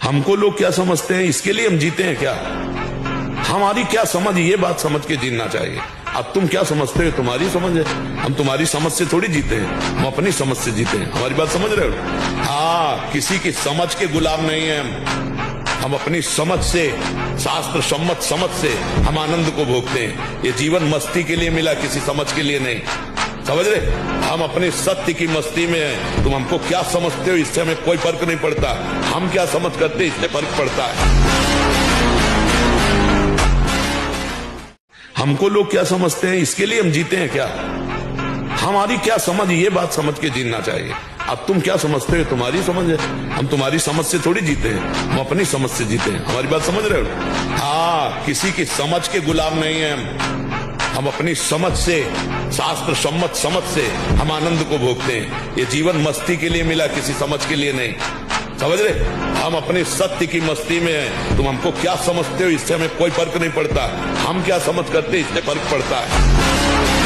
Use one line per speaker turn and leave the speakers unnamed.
हमको लोग क्या समझते हैं, इसके लिए हम जीते हैं क्या? हमारी क्या समझ, ये बात समझ के जीना चाहिए। अब तुम क्या समझते हो, तुम्हारी समझ है। हम तुम्हारी समझ से थोड़ी जीते हैं, हम अपनी समझ से जीते हैं। हमारी बात समझ रहे हो? हाँ, किसी की समझ के गुलाम नहीं है हम अपनी समझ से, शास्त्र सम्मत समझ से हम आनंद को भोगते हैं। ये जीवन मस्ती के लिए मिला, किसी समझ के लिए नहीं। समझ रहे? हम अपने सत्य की मस्ती में हैं। तुम हमको क्या समझते हो, इससे हमें कोई फर्क नहीं पड़ता। हम क्या समझ करते, इससे फर्क पड़ता है। हमको लोग क्या समझते हैं, इसके लिए हम जीते हैं क्या? हमारी क्या समझ, ये बात समझ के जीना चाहिए। अब तुम क्या समझते हो, तुम्हारी समझ है। हम तुम्हारी समझ से थोड़ी जीते हैं, हम अपनी समझ से जीते हैं। हमारी बात समझ रहे हो? हाँ, किसी की समझ के गुलाम नहीं है हम अपनी समझ से, शास्त्र सम्मत समझ से हम आनंद को भोगते हैं। ये जीवन मस्ती के लिए मिला, किसी समझ के लिए नहीं। समझ रहे? हम अपने सत्य की मस्ती में हैं। तुम हमको क्या समझते हो, इससे हमें कोई फर्क नहीं पड़ता। हम क्या समझ करते, इससे फर्क पड़ता है।